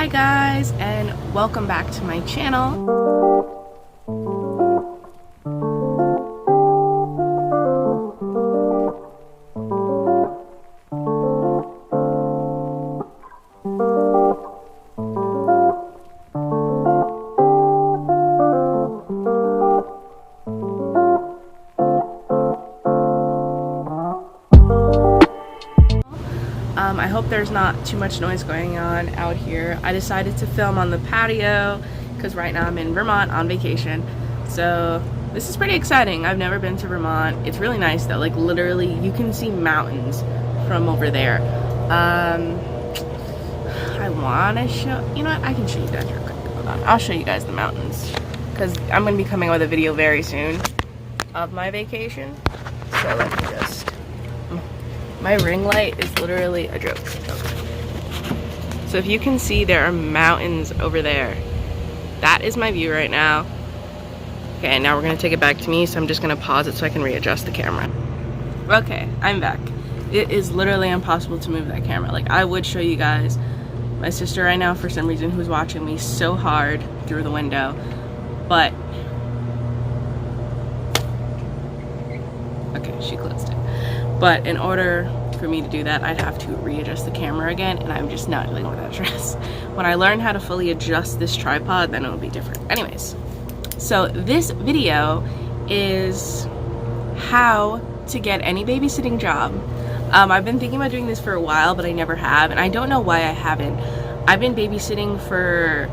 Hi guys, and welcome back to my channel. I hope there's not too much noise going on out here. I decided to film on the patio because right now I'm in Vermont on vacation. So this is pretty exciting. I've never been to Vermont. It's really nice though. Like literally you can see mountains from over there. I want to show, you know what? I can show you guys real quick. Hold on. I'll show you guys the mountains because I'm going to be coming out with a video very soon of my vacation. So let me just... My ring light is literally a joke. So if you can see, there are mountains over there. That is my view right now. Okay, now we're gonna take it back to me, so I'm just gonna pause it so I can readjust the camera. Okay, I'm back. It is literally impossible to move that camera. Like, I would show you guys my sister right now for some reason who's watching me so hard through the window, but okay, she closed it. But in order for me to do that, I'd have to readjust the camera again, and I'm just not dealing with that stress. When I learn how to fully adjust this tripod, then it'll be different. Anyways, so this video is how to get any babysitting job. I've been thinking about doing this for a while, but I never have, and I don't know why I haven't. I've been babysitting for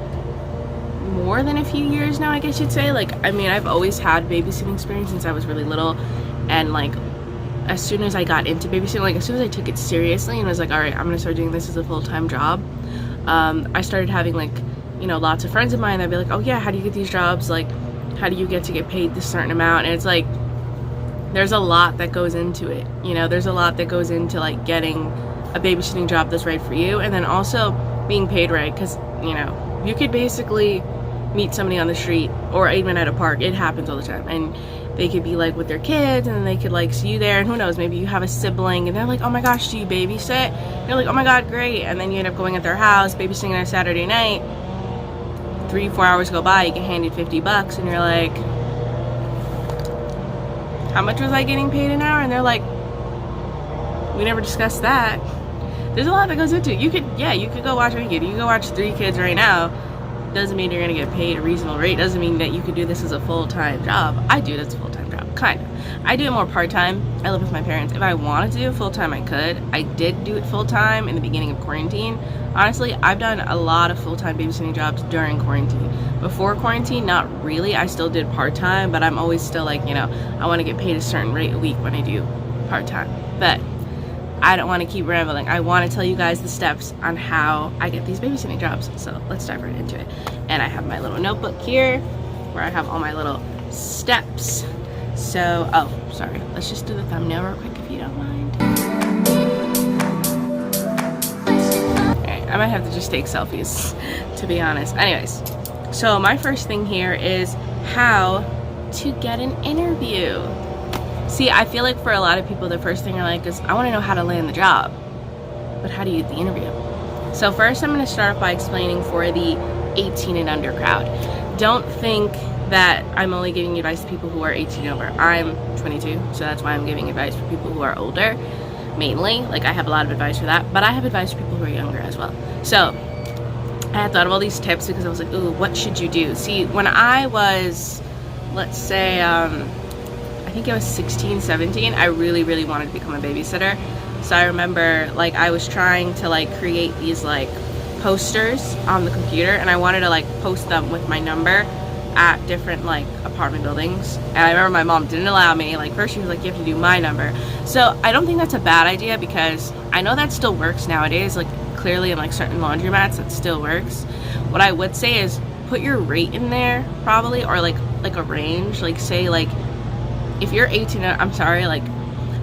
more than a few years now, I guess you'd say. Like, I mean, I've always had babysitting experience since I was really little, and like, as soon as I got into babysitting, like as soon as I took it seriously and was like, all right, I'm gonna start doing this as a full-time job, I started having like, you know, lots of friends of mine that'd be like, oh yeah, how do you get these jobs? Like, how do you get to get paid this certain amount? And it's like, there's a lot that goes into it. You know, there's a lot that goes into like getting a babysitting job that's right for you, and then also being paid right, because, you know, you could basically meet somebody on the street or even at a park. It happens all the time, and they could be like with their kids, and then they could like see you there, and who knows, maybe you have a sibling and they're like, oh my gosh, do you babysit? And you're like, oh my god, great. And then you end up going at their house babysitting on a Saturday night. 3-4 hours go by, you get handed $50, and you're like, how much was I getting paid an hour? And they're like, we never discussed that. There's a lot that goes into it. You could go watch a kid. You can go watch 3 kids right now. Doesn't mean you're gonna get paid a reasonable rate. Doesn't mean that you could do this as a full-time job. I do it as a full-time job, kind of. I do it more part-time. I live with my parents. If I wanted to do it full-time, I could. I did do it full-time in the beginning of quarantine. Honestly, I've done a lot of full-time babysitting jobs during quarantine. Before quarantine, not really. I still did part-time, but I'm always still like, you know, I want to get paid a certain rate a week when I do part-time. But I don't want to keep rambling. I want to tell you guys the steps on how I get these babysitting jobs. So let's dive right into it. And I have my little notebook here where I have all my little steps. So, oh, sorry. Let's just do the thumbnail real quick if you don't mind. Alright, I might have to just take selfies, to be honest. Anyways, so my first thing here is how to get an interview. See, I feel like for a lot of people, the first thing they're like is, I want to know how to land the job. But how do you get the interview? So first, I'm going to start by explaining for the 18 and under crowd. Don't think that I'm only giving advice to people who are 18 and over. I'm 22, so that's why I'm giving advice for people who are older, mainly. Like, I have a lot of advice for that, but I have advice for people who are younger as well. So I had thought of all these tips because I was like, ooh, what should you do? See, when I was, let's say, I think I was 16, 17, I really wanted to become a babysitter. So I remember, like, I was trying to like create these like posters on the computer, and I wanted to like post them with my number at different like apartment buildings. And I remember my mom didn't allow me. Like, first she was like, you have to do my number. So I don't think that's a bad idea, because I know that still works nowadays. Like, clearly in like certain laundromats it still works. What I would say is put your rate in there, probably, or like a range. Like, say like if you're 18, I'm sorry, like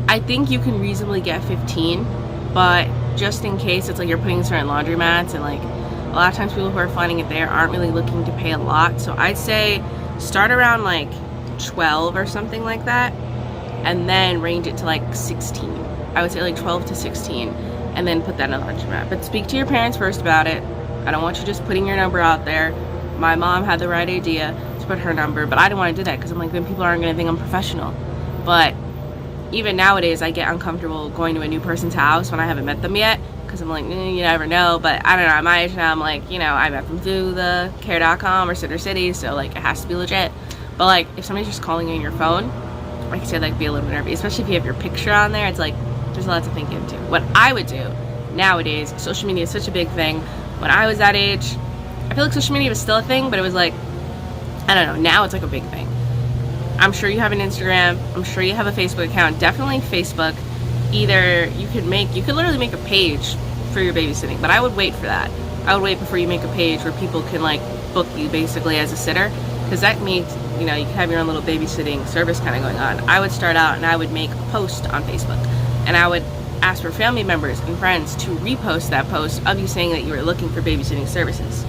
I think you can reasonably get 15, but just in case, it's like you're putting certain laundromats, and like a lot of times people who are finding it there aren't really looking to pay a lot. So I'd say start around like 12 or something like that, and then range it to like 16. I would say like 12 to 16, and then put that in a laundromat. But speak to your parents first about it. I don't want you just putting your number out there. My mom had the right idea to put her number, but I didn't want to do that because I'm like, then people aren't going to think I'm professional. But even nowadays, I get uncomfortable going to a new person's house when I haven't met them yet, because I'm like, you never know. But I don't know, at my age now, I'm like, I met them through the care.com or Sitter City, so like it has to be legit. But like if somebody's just calling you on your phone, like I said, like be a little bit nervous, especially if you have your picture on there. It's like there's a lot to think into. What I would do nowadays, social media is such a big thing. When I was that age, I feel like social media was still a thing, but it was like, I don't know, now it's like a big thing. I'm sure you have an Instagram, I'm sure you have a Facebook account, definitely Facebook. Either you could literally make a page for your babysitting, but I would wait for that. I would wait before you make a page where people can like book you basically as a sitter, because that means, you can have your own little babysitting service kind of going on. I would start out and I would make a post on Facebook, and I would ask for family members and friends to repost that post of you saying that you were looking for babysitting services.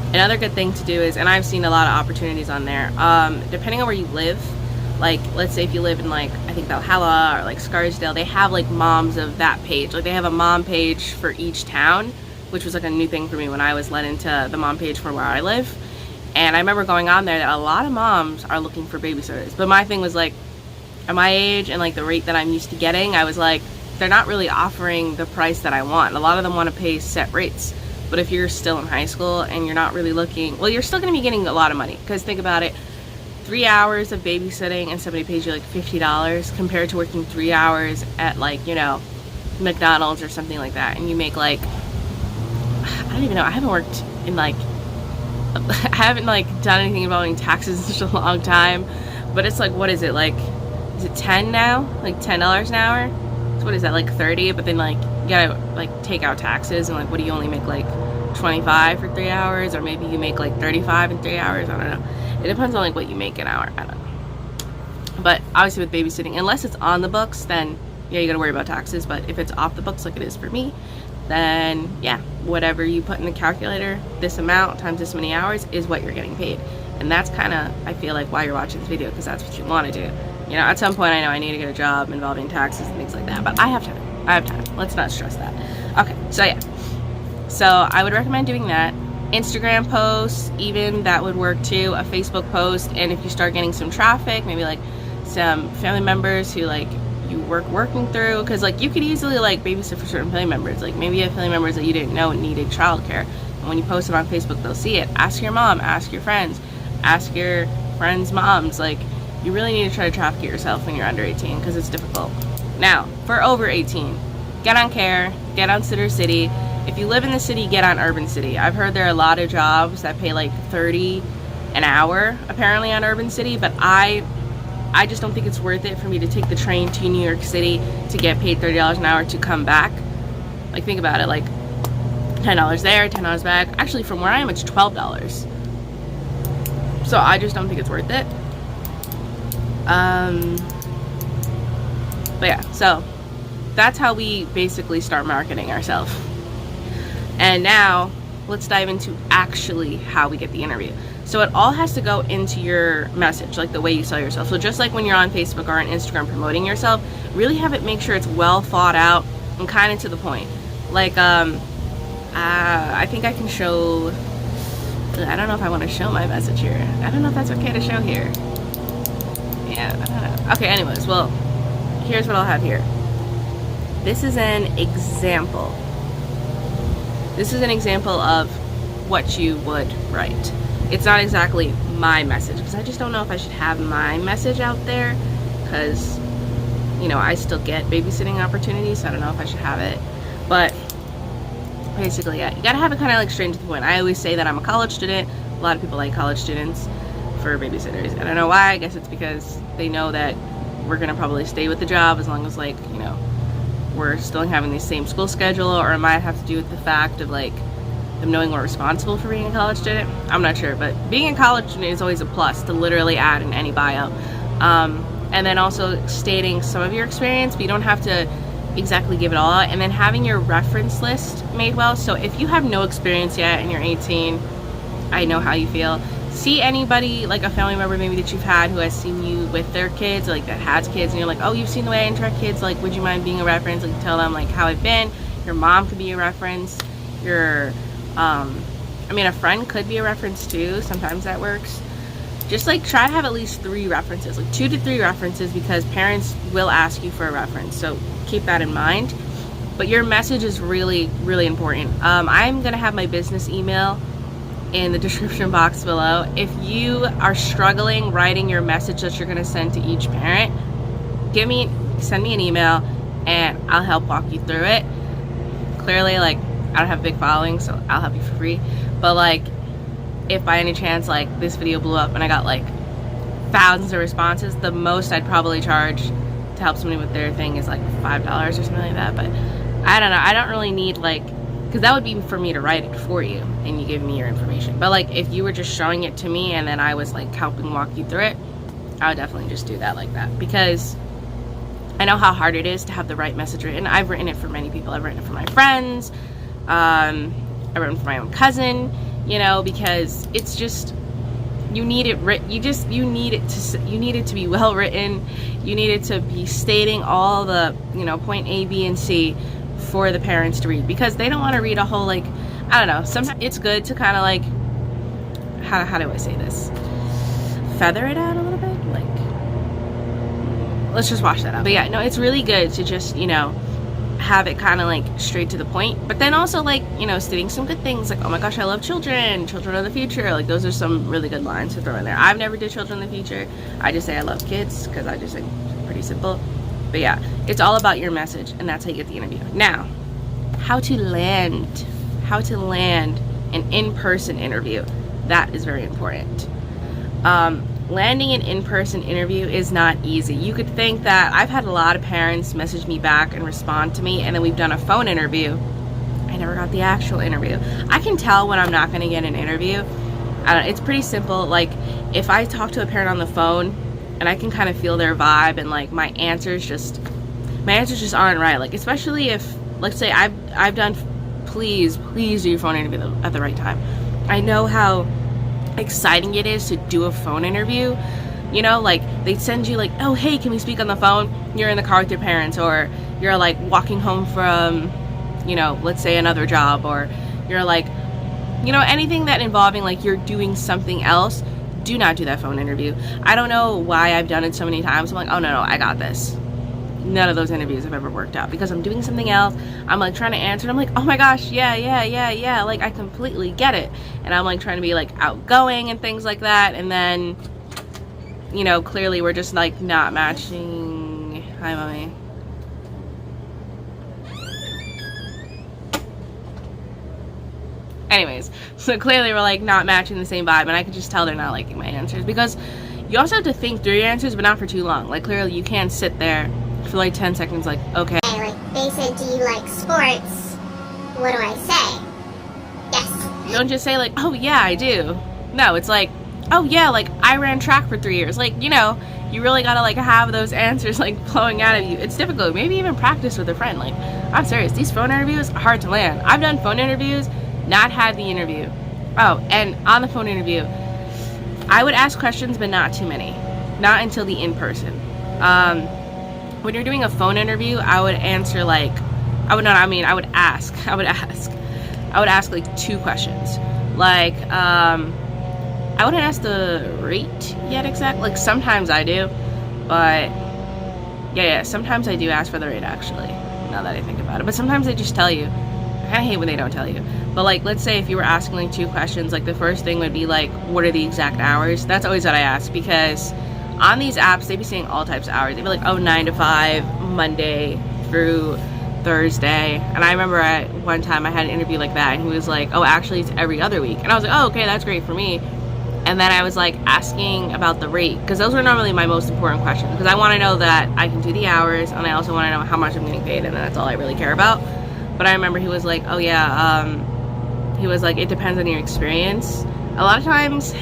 Another good thing to do is, and I've seen a lot of opportunities on there, depending on where you live, like let's say if you live in like, I think Valhalla or like Scarsdale, they have like moms of that page. Like they have a mom page for each town, which was like a new thing for me when I was led into the mom page for where I live. And I remember going on there that a lot of moms are looking for babysitters. But my thing was like, at my age and like the rate that I'm used to getting, I was like, they're not really offering the price that I want. A lot of them want to pay set rates. But if you're still in high school and you're not really looking, well, you're still going to be getting a lot of money. Because think about it, 3 hours of babysitting and somebody pays you like $50 compared to working 3 hours at like, McDonald's or something like that. And you make like, I don't even know, I haven't worked in like, I haven't like done anything involving taxes in such a long time. But it's like, what is it, like, is it 10 now? Like $10 an hour? So what is that, like 30? But then like you gotta like take out taxes, and like what do you only make, like 25 for 3 hours, or maybe you make like 35 in 3 hours? I don't know. It depends on like what you make an hour. I don't know. But obviously with babysitting, unless it's on the books, then yeah, you gotta worry about taxes. But if it's off the books like it is for me, then yeah, whatever you put in the calculator, this amount times this many hours is what you're getting paid. And that's kind of, I feel like, why you're watching this video, because that's what you want to do. At some point I know I need to get a job involving taxes and things like that, but I have time. Let's not stress that. Okay, so yeah. So I would recommend doing that. Instagram posts, even, that would work too. A Facebook post, and if you start getting some traffic, maybe like some family members who like you working through, because like you could easily like babysit for certain family members. Like maybe you have family members that you didn't know needed childcare, and when you post it on Facebook, they'll see it. Ask your mom, ask your friends, ask your friends' moms. Like, you really need to try to traffic yourself when you're under 18, because it's difficult. Now, for over 18, get on Care, get on Sitter City. If you live in the city, get on Urban City. I've heard there are a lot of jobs that pay like $30 an hour apparently on Urban City, but I just don't think it's worth it for me to take the train to New York City to get paid $30 an hour to come back. Like, think about it, like $10 there, $10 back. Actually, from where I am, it's $12. So I just don't think it's worth it. But yeah, so that's how we basically start marketing ourselves. And now let's dive into actually how we get the interview. So it all has to go into your message, like the way you sell yourself. So just like when you're on Facebook or on Instagram promoting yourself, really have it, make sure it's well thought out and kind of to the point. Like, I think I can show, I don't know if I want to show my message here. I don't know if that's okay to show here. Yeah, I don't know. Okay, anyways, well, here's what I'll have here. This is an example. This is an example of what you would write. It's not exactly my message, because I just don't know if I should have my message out there, because, I still get babysitting opportunities, so I don't know if I should have it. But basically, yeah, you gotta have it kind of like straight to the point. I always say that I'm a college student. A lot of people like college students for babysitters. I don't know why. I guess it's because they know that we're gonna probably stay with the job as long as, like, we're still having the same school schedule, or it might have to do with the fact of like them knowing we're responsible for being a college student. I'm not sure, but being a college student is always a plus to literally add in any bio. And then also stating some of your experience, but you don't have to exactly give it all out. And then having your reference list made well. So if you have no experience yet and you're 18, I know how you feel. See anybody, like a family member maybe that you've had who has seen you with their kids, or like that has kids, and you're like, oh, you've seen the way I interact with kids, like, would you mind being a reference? Like, tell them like how I've been. Your mom could be a reference. Your I mean, a friend could be a reference too. Sometimes that works. Just like try to have at least 3 references, like 2 to 3 references, because parents will ask you for a reference. So keep that in mind. But your message is really, really important. I'm going to have my business email in the description box below. If you are struggling writing your message that you're going to send to each parent, send me an email and I'll help walk you through it. Clearly, like, I don't have a big following, so I'll help you for free. But like, if by any chance like this video blew up and I got like thousands of responses, the most I'd probably charge to help somebody with their thing is like $5 or something like that. But I don't know, I don't really need like, because that would be for me to write it for you and you give me your information. But like, if you were just showing it to me and then I was like helping walk you through it, I would definitely just do that like that, because I know how hard it is to have the right message written. I've written it for many people. I've written it for my friends. I've written it for my own cousin, you know, because it's just, you need it written. You need it to be well written. You need it to be stating all the, you know, point A, B, and C for the parents to read, because they don't want to read a whole, like, I don't know, sometimes it's good to kind of like, how do I say this, feather it out a little bit, like, let's just wash that out. But yeah, no, it's really good to just, you know, have it kind of like straight to the point, but then also like, you know, stating some good things like, oh my gosh, I love children of the future. Like, those are some really good lines to throw in there. I've never did children of the future. I just say I love kids, because I just think it's pretty simple. But yeah, it's all about your message, and that's how you get the interview. Now, how to land an in-person interview. That is very important. Landing an in-person interview is not easy. You could think that, I've had a lot of parents message me back and respond to me, and then we've done a phone interview. I never got the actual interview. I can tell when I'm not going to get an interview. I don't know, it's pretty simple. Like, if I talk to a parent on the phone and I can kind of feel their vibe, and like my answers just aren't right. Like, especially if, let's say I've done, please do your phone interview at the right time. I know how exciting it is to do a phone interview, you know, like they send you like, oh hey, can we speak on the phone? You're in the car with your parents, or you're like walking home from, you know, let's say another job, or you're like, you know, anything that involving like you're doing something else. Do not do that phone interview. I don't know why I've done it so many times. I'm like, oh no, I got this. None of those interviews have ever worked out, because I'm doing something else. I'm like trying to answer, and I'm like, oh my gosh, yeah, like I completely get it. And I'm like trying to be like outgoing and things like that, and then, you know, clearly we're just like not matching. Hi, mommy. Anyways, so clearly we're like not matching the same vibe, and I can just tell they're not liking my answers, because you also have to think through your answers, but not for too long. Like, clearly you can't sit there for like 10 seconds like, okay. Like, they said, do you like sports? What do I say? Yes. Don't just say like, oh yeah, I do. No, it's like, oh yeah, like I ran track for 3 years. Like, you know, you really gotta like have those answers like flowing out of you. It's difficult. Maybe even practice with a friend. Like, I'm serious, these phone interviews are hard to land. I've done phone interviews, not had the interview. Oh, and on the phone interview, I would ask questions, but not too many. Not until the in-person. When you're doing a phone interview, I would answer like, I would ask like 2 questions. Like, I wouldn't ask the rate yet exactly. Like, sometimes I do, but yeah, sometimes I do ask for the rate actually, now that I think about it. But sometimes they just tell you. I kind of hate when they don't tell you. But like, let's say if you were asking like 2 questions, like the first thing would be like, what are the exact hours? That's always what I ask, because on these apps, they'd be saying all types of hours. They'd be like, oh, 9 to 5, Monday through Thursday. And I remember at one time I had an interview like that, and he was like, oh, actually it's every other week. And I was like, oh, okay, that's great for me. And then I was like asking about the rate, because those were normally my most important questions, because I want to know that I can do the hours, and I also want to know how much I'm getting paid, and that's all I really care about. But I remember he was like, oh yeah, he was like, it depends on your experience. A lot of times,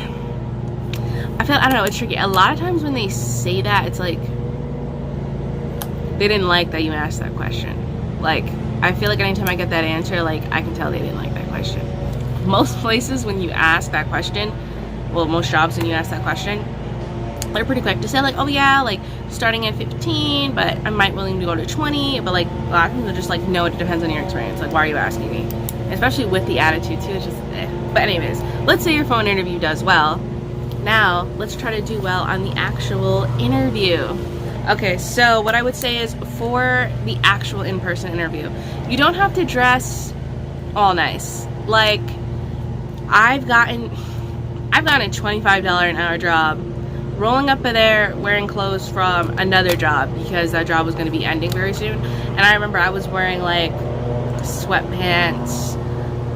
I don't know, it's tricky. A lot of times when they say that, it's like, they didn't like that you asked that question. Like, I feel like anytime I get that answer, like, I can tell they didn't like that question. Most places when you ask that question, well, most jobs when you ask that question, they're pretty quick to say like, oh yeah, like starting at 15, but I might willing to go to 20, but like a lot of people are just like, no, it depends on your experience. Like, why are you asking me? especially with the attitude too. It's just But anyways, let's say your phone interview does well. Now let's try to do well on the actual interview. Okay, so what I would say is, for the actual in-person interview, you don't have to dress all nice. Like, I've gotten a $25 an hour job rolling up there wearing clothes from another job because that job was going to be ending very soon. And I remember I was wearing like sweatpants,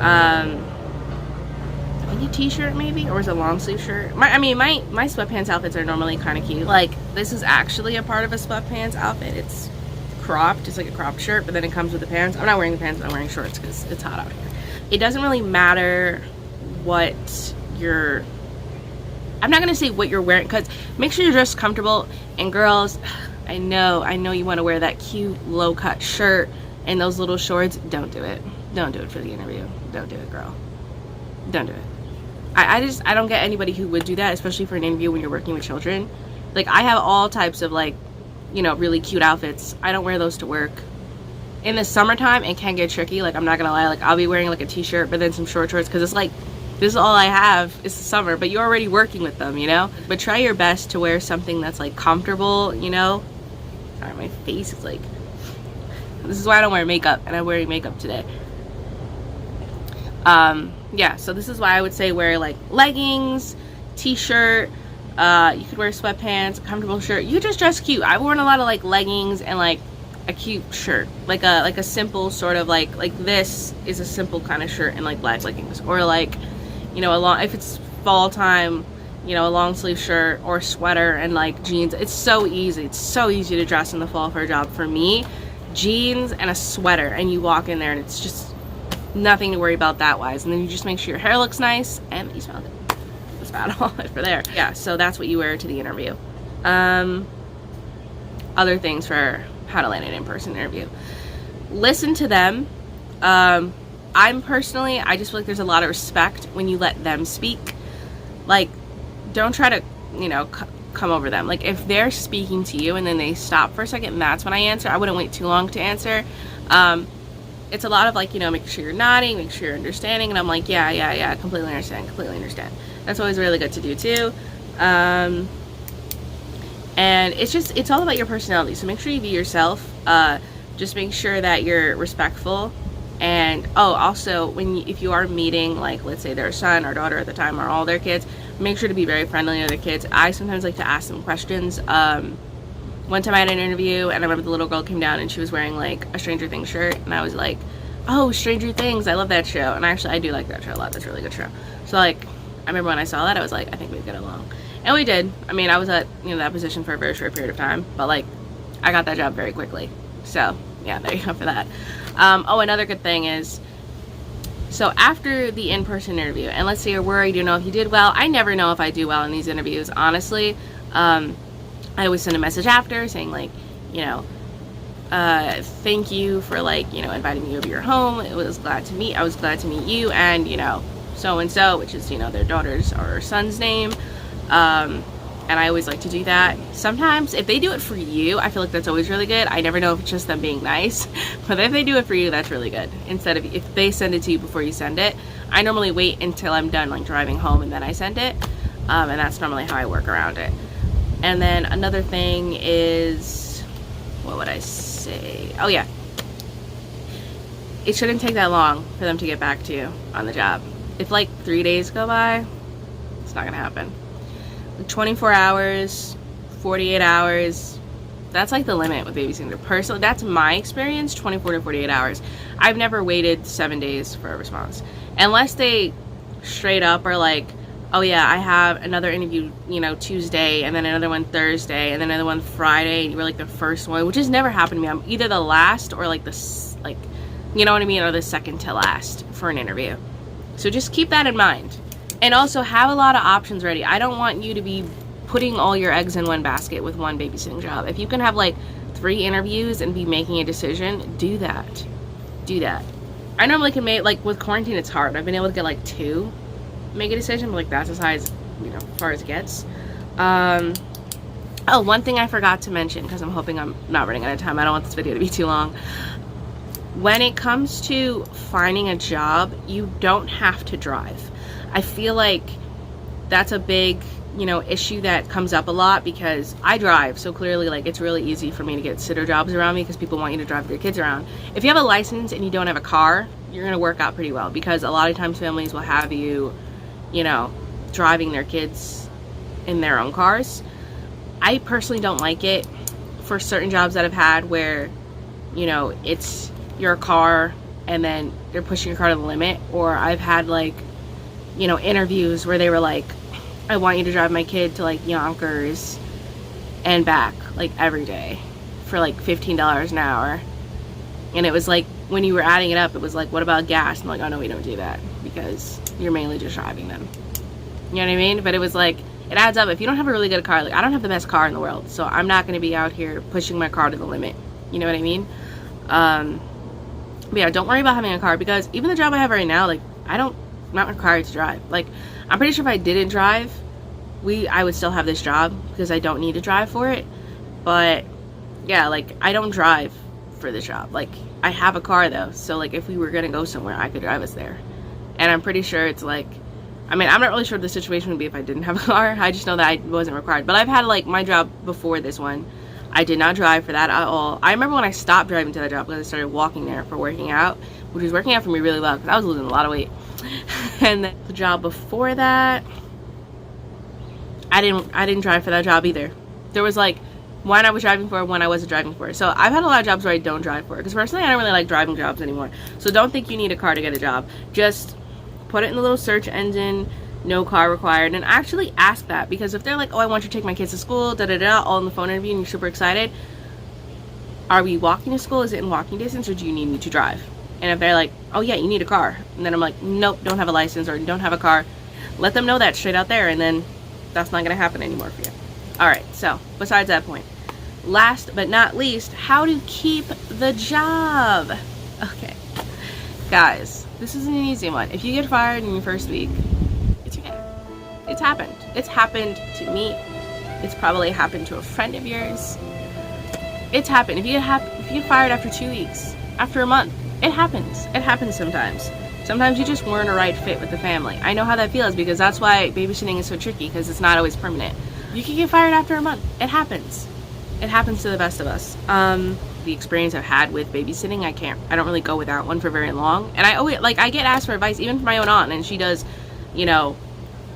I think a t-shirt maybe, or was it a long sleeve shirt? My sweatpants outfits are normally kind of cute. Like, this is actually a part of a sweatpants outfit. It's cropped, it's like a cropped shirt, but then it comes with the pants. I'm not wearing the pants, but I'm wearing shorts because it's hot out here. It doesn't really matter what you're, I'm not gonna say what you're wearing, because make sure you're dressed comfortable. And girls, I know you want to wear that cute low cut shirt and those little shorts. Don't do it. Don't do it for the interview. Don't do it, girl. Don't do it. I don't get anybody who would do that, especially for an interview when you're working with children. Like, I have all types of, like, you know, really cute outfits. I don't wear those to work. In the summertime, it can get tricky. Like, I'm not gonna lie. Like, I'll be wearing like a t-shirt but then some short shorts, because it's like, this is all I have. It's the summer, but you're already working with them, you know? But try your best to wear something that's like comfortable, you know? Sorry, my face is like, this is why I don't wear makeup, and I'm wearing makeup today. Yeah, so this is why I would say wear like leggings, t-shirt, you could wear sweatpants, comfortable shirt. You just dress cute. I've worn a lot of like leggings and like a cute shirt, like a simple sort of like this is a simple kind of shirt and like black leggings, or like, you know, if it's fall time, you know, a long sleeve shirt or sweater and like jeans. It's so easy. It's so easy to dress in the fall for a job. For me, jeans and a sweater, and you walk in there and it's just nothing to worry about that wise. And then you just make sure your hair looks nice and you smell good. That's about all for there. Yeah, so that's what you wear to the interview. Other things for how to land an in-person interview. Listen to them. I just feel like there's a lot of respect when you let them speak. Like, don't try to, you know, come over them. Like, if they're speaking to you and then they stop for a second, that's when I answer. I wouldn't wait too long to answer. It's a lot of like, you know, making sure you're nodding, make sure you're understanding, and I'm like, yeah, completely understand. That's always really good to do too. And it's all about your personality, so make sure you be yourself. Just make sure that you're respectful. And also, if you are meeting, like, let's say their son or daughter at the time, or all their kids, make sure to be very friendly to their kids. I sometimes like to ask them questions. One time I had an interview, and I remember the little girl came down and she was wearing like a Stranger Things shirt, and I was like, oh, Stranger Things, I love that show. And I do like that show a lot. That's a really good show. So like, I remember when I saw that, I was like, I think we'd get along. And we did. I mean, I was at, you know, that position for a very short period of time, but like, I got that job very quickly. So yeah, there you go for that. Another good thing is, so after the in-person interview, and let's say you're worried, you know, if you did well. I never know if I do well in these interviews, honestly. I always send a message after saying, like, you know, thank you for, like, you know, inviting me over your home. I was glad to meet you, and, you know, so and so, which is, you know, their daughter's or son's name. And I always like to do that. Sometimes if they do it for you, I feel like that's always really good. I never know if it's just them being nice, but if they do it for you, that's really good. Instead of if they send it to you before you send it. I normally wait until I'm done, like, driving home, and then I send it. And that's normally how I work around it. And then another thing is, what would I say? Oh yeah, it shouldn't take that long for them to get back to you on the job. If like 3 days go by, it's not gonna happen. 24 hours, 48 hours, that's like the limit with babysitting. Personally, that's my experience, 24 to 48 hours. I've never waited 7 days for a response. Unless they straight up are like, oh yeah, I have another interview, you know, Tuesday, and then another one Thursday, and then another one Friday, and you were like the first one, which has never happened to me. I'm either the last or like you know what I mean, or the second to last for an interview. So just keep that in mind. And also have a lot of options ready. I don't want you to be putting all your eggs in one basket with one babysitting job. If you can have like 3 interviews and be making a decision, do that. Do that. I normally can make, like, with quarantine it's hard. I've been able to get like 2, make a decision, but like that's as high as, you know, as far as it gets. One thing I forgot to mention, because I'm hoping I'm not running out of time. I don't want this video to be too long. when it comes to finding a job, you don't have to drive. I feel like that's a big, you know, issue that comes up a lot because I drive, so clearly like it's really easy for me to get sitter jobs around me because people want you to drive their kids around. If you have a license and you don't have a car, you're gonna work out pretty well because a lot of times families will have you, you know, driving their kids in their own cars. I personally don't like it for certain jobs that I've had where, you know, it's your car and then they're pushing your car to the limit. Or I've had like, you know, interviews where they were like, I want you to drive my kid to like Yonkers and back like every day for like $15 an hour. And it was like, when you were adding it up, it was like, what about gas? I'm like, oh no, we don't do that because you're mainly just driving them. You know what I mean? But it was like, it adds up. If you don't have a really good car, like I don't have the best car in the world, so I'm not going to be out here pushing my car to the limit. You know what I mean? But yeah, don't worry about having a car because even the job I have right now, like I'm not required to drive. Like I'm pretty sure if I didn't drive, I would still have this job because I don't need to drive for it. But yeah, like I don't drive for this job. Like I have a car though, so like if we were gonna go somewhere, I could drive us there. And I'm pretty sure it's like, I mean, I'm not really sure what the situation would be if I didn't have a car. I just know that I wasn't required. But I've had like my job before this one, I did not drive for that at all. I remember when I stopped driving to that job because I started walking there for working out, which was working out for me really well because I was losing a lot of weight. And then the job before that, I didn't drive for that job either. There was like one I was driving for, one I wasn't driving for. So I've had a lot of jobs where I don't drive for because personally I don't really like driving jobs anymore. So don't think you need a car to get a job. Just put it in the little search engine, no car required, and actually ask that, because if they're like, oh, I want you to take my kids to school, all in the phone interview, and you're super excited, are we walking to school? Is it in walking distance, or do you need me to drive? And if they're like, oh yeah, you need a car, and then I'm like, nope, don't have a license or don't have a car, let them know that straight out there, and then that's not gonna happen anymore for you. All right, so besides that point, last but not least, how to keep the job. Okay, guys, this is an easy one. If you get fired in your first week, it's okay. It's happened. It's happened to me. It's probably happened to a friend of yours. It's happened. If you get fired after 2 weeks, after a month, it happens. It happens sometimes. Sometimes you just weren't a right fit with the family. I know how that feels because that's why babysitting is so tricky, because it's not always permanent. You can get fired after a month. It happens. It happens to the best of us. The experience I've had with babysitting, I don't really go without one for very long. And I always, like, I get asked for advice even from my own aunt, and she does, you know,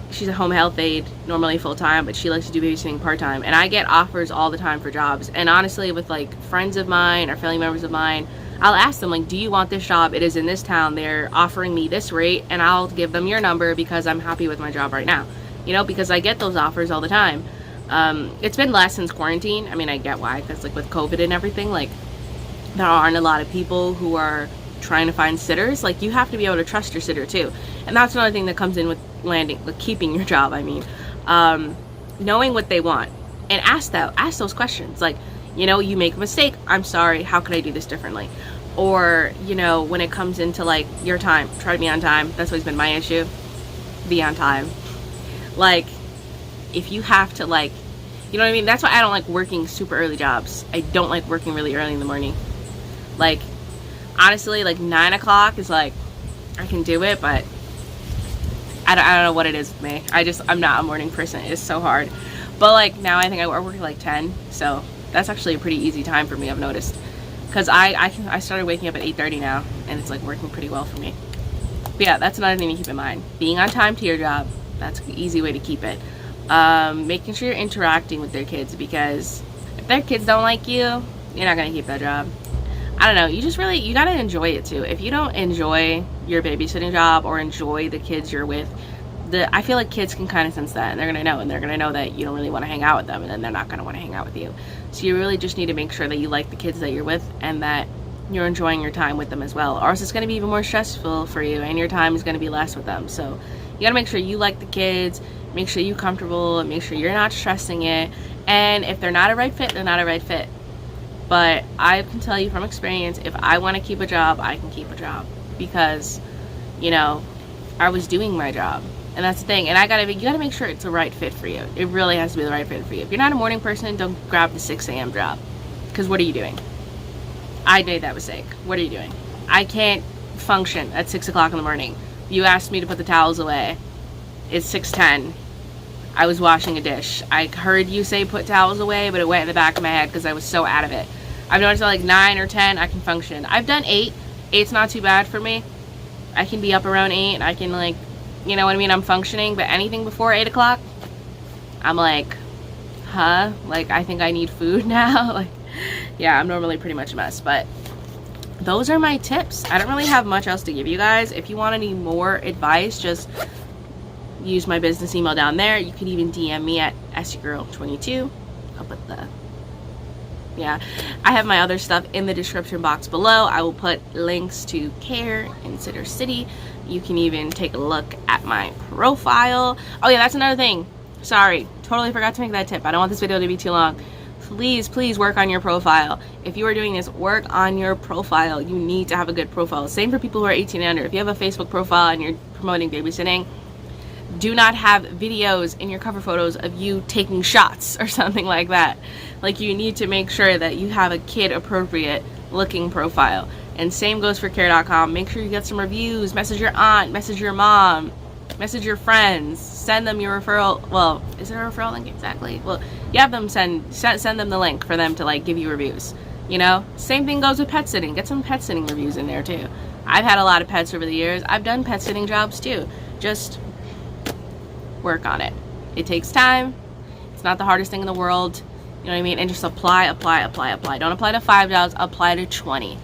she's a home health aide, normally full-time, but she likes to do babysitting part-time. And I get offers all the time for jobs. And honestly, with like friends of mine or family members of mine, I'll ask them, like, do you want this job? It is in this town. They're offering me this rate, and I'll give them your number because I'm happy with my job right now. You know, because I get those offers all the time. It's been less since quarantine. I mean, I get why, because like with COVID and everything, like there aren't a lot of people who are trying to find sitters. Like you have to be able to trust your sitter too. And that's another thing that comes in with keeping your job. I mean, knowing what they want and ask those questions. Like, you know, you make a mistake, I'm sorry, how can I do this differently? Or, you know, when it comes into like your time, try to be on time. That's always been my issue. Be on time. Like, if you have to, like, you know what I mean? That's why I don't like working super early jobs. I don't like working really early in the morning. Like, honestly, like 9 o'clock is like, I can do it, but I don't know what it is with me. I'm not a morning person. It's so hard. But like now I think I work at like 10, so that's actually a pretty easy time for me, I've noticed. Because I started waking up at 8:30 now, and it's like working pretty well for me. But yeah, that's another thing to keep in mind. Being on time to your job, that's an easy way to keep it. Making sure you're interacting with their kids, because if their kids don't like you, you're not gonna keep that job. I don't know, you gotta enjoy it too. If you don't enjoy your babysitting job or enjoy the kids you're with, I feel like kids can kind of sense that, and they're gonna know that you don't really want to hang out with them, and then they're not gonna want to hang out with you. So you really just need to make sure that you like the kids that you're with and that you're enjoying your time with them as well, or else it's gonna be even more stressful for you and your time is gonna be less with them. So you gotta make sure you like the kids, make sure you're comfortable, make sure you're not stressing it, and if they're not a right fit, they're not a right fit. But I can tell you from experience, if I want to keep a job, I can keep a job, because, you know, I was doing my job. And that's the thing. And you gotta make sure it's the right fit for you. It really has to be the right fit for you. If you're not a morning person, don't grab the 6 a.m. job. Because what are you doing? I made that mistake. What are you doing? I can't function at 6 o'clock in the morning. You asked me to put the towels away. It's 6:10. I was washing a dish. I heard you say put towels away, but it went in the back of my head because I was so out of it. I've noticed at like 9 or 10, I can function. I've done 8. 8's not too bad for me. I can be up around 8 and I can, like, you know what I mean? I'm functioning, but anything before 8 o'clock, I'm like, huh? Like, I think I need food now. Like, yeah, I'm normally pretty much a mess, but those are my tips. I don't really have much else to give you guys. If you want any more advice, just use my business email down there. You can even DM me at sgirl22. I'll put the, yeah, I have my other stuff in the description box below. I will put links to Care in Center City. You can even take a look at my profile. Oh yeah, that's another thing. Sorry, totally forgot to make that tip. I don't want this video to be too long. Please work on your profile. If you are doing this, work on your profile. You need to have a good profile. Same for people who are 18 and under. If you have a Facebook profile and you're promoting babysitting, do not have videos in your cover photos of you taking shots or something like that. Like, you need to make sure that you have a kid appropriate looking profile. And same goes for care.com. Make sure you get some reviews. Message your aunt, message your mom, message your friends, send them your referral. Well, is it a referral link exactly? Well, you have them send them the link for them to, like, give you reviews. You know, same thing goes with pet sitting. Get some pet sitting reviews in there too. I've had a lot of pets over the years. I've done pet sitting jobs too. Just work on it. It takes time. It's not the hardest thing in the world. You know what I mean? And just apply. Don't apply to $5, apply to 20.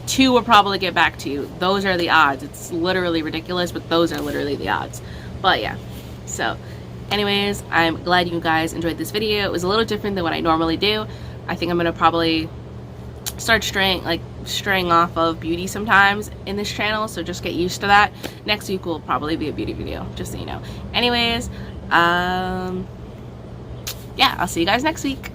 2 will probably get back to you. Those are the odds. It's literally ridiculous, but those are literally the odds. But yeah, so anyways, I'm glad you guys enjoyed this video. It was a little different than what I normally do. I think I'm gonna probably start straying off of beauty sometimes in this channel, so just get used to that. Next week will probably be a beauty video, just so you know. Anyways, yeah, I'll see you guys next week.